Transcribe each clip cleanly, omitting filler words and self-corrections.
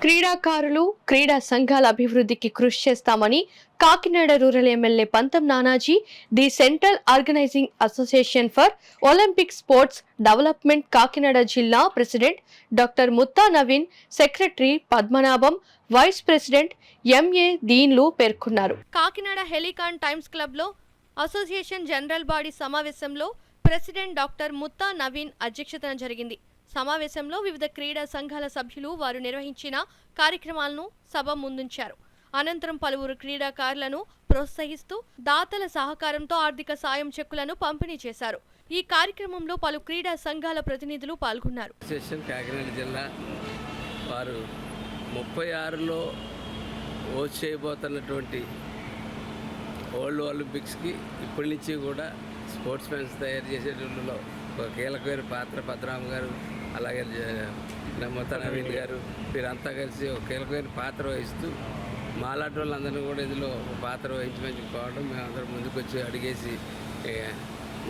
క్రీడాకారులు క్రీడా సంఘాల అభివృద్ధికి కృషి చేస్తామని Kakinada rural MLA Pantham Nanaji the central organising association for Olympic sports development Kakinada జిల్లా president doctor Mutha Naveen, secretary Padmanabham, vice president MA దీన్లు పేర్కొన్నారు. కాకినాడ హెలికాన్ టైమ్స్ క్లబ్లో అసోసియేషన్ జనరల్ బాడీ సమావేశంలో ప్రెసిడెంట్ డాక్టర్ ముత్తా నవీన్ అధ్యక్షతన జరిగింది. సమావేశంలో వివిధ క్రీడా సంఘాల సభ్యులు వారు నిర్వహించిన కార్యక్రమాలను సభ ముందుంచారు. అనంతరం పలువురు క్రీడాకారులను ప్రోత్సహిస్తూ దాతల సహకారంతో ఆర్థిక సాయం చెక్కులను పంపిణీ చేశారు. ఈ కార్యక్రమంలో పలు క్రీడా సంఘాల ప్రతినిధులు పాల్గొన్నారు. కాకినాడ జిల్లా వారు 36లో హోస్ట్ చేయబోతున్నటువంటి వరల్డ్ ఒలింపిక్స్కి ఇప్పటి నుంచి కూడా స్పోర్ట్స్ మెన్స్ తయారు చేసేటలో ఒక కీలకమైన పాత్ర పద్మనాభం గారు, అలాగే ముత్తా నవీన్ గారు, వీరంతా కలిసి ఒక కీలకమైన పాత్ర వహిస్తూ మాలాంటి వాళ్ళందరినీ కూడా ఇందులో పాత్ర వహించమని మేమందరం ముందుకు వచ్చి అడిగేసి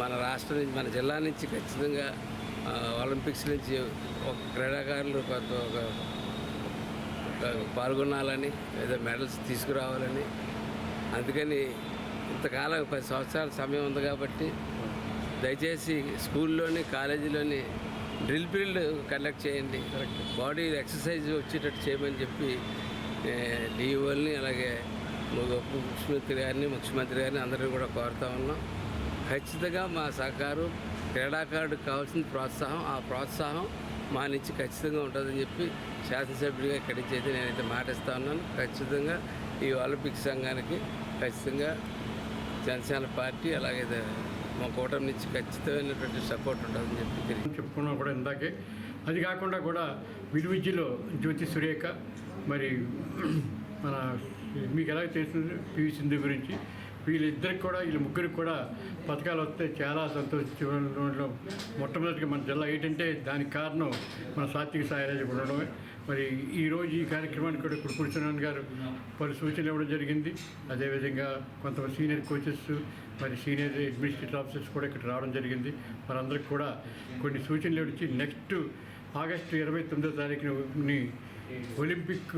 మన రాష్ట్రం నుంచి, మన జిల్లా నుంచి ఖచ్చితంగా ఒలింపిక్స్ నుంచి ఒక క్రీడాకారులు పాల్గొనాలని, లేదా మెడల్స్ తీసుకురావాలని, అందుకని ఇంతకాలం 10 సంవత్సరాల సమయం ఉంది కాబట్టి దయచేసి స్కూల్లోని కాలేజీలోని డ్రిల్ పీరియడ్ కండక్ట్ చేయండి, బాడీ ఎక్సర్సైజ్ వచ్చేటట్టు చేయమని చెప్పి డిఓల్ని, అలాగే ముఖ్యమంత్రి గారిని అందరినీ కూడా కోరుతా ఉన్నాం. ఖచ్చితంగా మా సహకారం, క్రీడాకారుడికి కావాల్సిన ప్రోత్సాహం, ఆ ప్రోత్సాహం మా నుంచి ఖచ్చితంగా ఉంటుందని చెప్పి శాసనసభ్యుడిగా ఇక్కడి నుంచి అయితే నేనైతే మాటిస్తూ ఉన్నాను. ఖచ్చితంగా ఈ ఒలింపిక్ సంఘానికి ఖచ్చితంగా జనసేన పార్టీ అలాగే మా కూటమి నుంచి ఖచ్చితమైనటువంటి సపోర్ట్ ఉంటుందని చెప్పి చెప్పుకున్నాం కూడా ఇందాకే. అది కాకుండా కూడా విలువిద్యలో జ్యోతి సురేఖ, మరి మన మీకు ఎలా తెలుస్తుంది పివి సింధు గురించి, వీళ్ళిద్దరికి కూడా, వీళ్ళ ముగ్గురికి కూడా పథకాలు వస్తే చాలా సంతోషించడంలో మొట్టమొదటిగా మన జిల్లా ఏంటంటే దానికి కారణం మన సాత్విక సాయిరాజు ఉండడమే. మరి ఈరోజు ఈ కార్యక్రమానికి కూడా కురుపురుచనారాయణ గారు పలు సూచనలు ఇవ్వడం జరిగింది. అదేవిధంగా కొంతమంది సీనియర్ కోచెస్, మరి సీనియర్ అడ్మినిస్ట్రేటివ్ ఆఫీసర్స్ కూడా ఇక్కడ రావడం జరిగింది. మనందరికి కూడా కొన్ని సూచనలు ఇచ్చి నెక్స్ట్ ఆగస్టు 29వ తారీఖుని ఒలింపిక్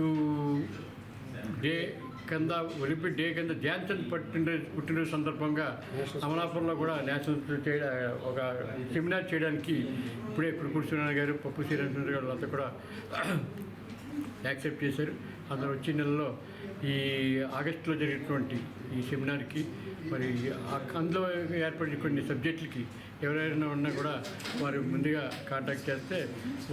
డే కింద ధ్యాన్చంద్ పుట్టినరోజు సందర్భంగా అమలాపురంలో కూడా నేషనల్ ఒక సెమినార్ చేయడానికి ఇప్పుడే కురుపురుచనారాయణ గారు, పప్పు శ్రీరామచంద్ర గారు అంతా కూడా యాక్సెప్ట్ చేశారు. అందులో వచ్చే నెలలో ఈ ఆగస్టులో జరిగినటువంటి ఈ సెమినార్కి మరి అందులో ఏర్పడిన కొన్ని సబ్జెక్టులకి ఎవరైనా ఉన్నా కూడా వారు ముందుగా కాంటాక్ట్ చేస్తే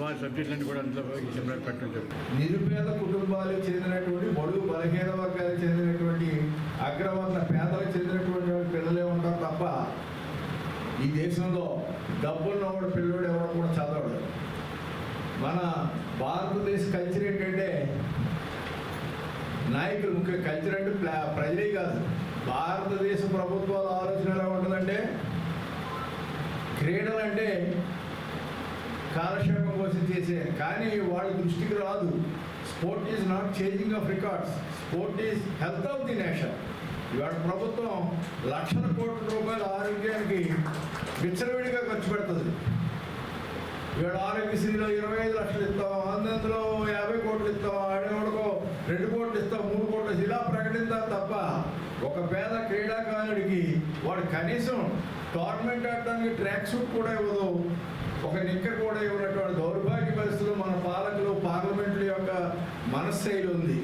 వారి సబ్జెక్టులన్నీ కూడా అందులో ఈ సెమినార్ పెట్టడం జరుగుతుంది. నిరుపేద కుటుంబాలకు చెందినటువంటి బడుగు బలహీన వర్గాలకు చెందినటువంటి అగ్రవర్ణ పేదలకు చెందినటువంటి పిల్లలే ఉంటారు తప్ప ఈ దేశంలో డబ్బున్నవాడు పిల్లడు ఎవరు కూడా చదవడు. మన భారతదేశ కల్చర్ ఏంటంటే నాయకులు, ముఖ్య కల్చర్ అంటే ప్రజలే కాదు, భారతదేశ ప్రభుత్వాల ఆలోచన ఎలా ఉంటుందంటే క్రీడలు అంటే కాలక్షేపం కోసం చేసే, కానీ వాళ్ళ దృష్టికి రాదు. Sport is not changing of records, sport is health of the nation. ఇవాళ ప్రభుత్వం లక్షల కోట్ల రూపాయల ఆరోగ్యానికి విచ్చలవిడిగా ఖర్చు పెడుతుంది. ఇవాళ ఆరోగ్యశ్రీలో 25 లక్షలు ఇస్తాం, అందులో 50 కోట్లు ఇస్తాం, ఆడేవాడికో 2 కోట్లు ఇస్తాం, 3 కోట్లు ఇలా ప్రకటిస్తారు తప్ప ఒక పేద క్రీడాకారుడికి వాడు కనీసం టోర్నమెంట్ ఆడటానికి ట్రాక్ సూట్ కూడా ఇవ్వదు, ఒక నిక్కర్ కూడా ఇవ్వనటువంటి దౌర్భాగ్య పరిస్థితులు మన పాలకులు, పార్లమెంట్ల యొక్క మనశ్శైలి ఉంది.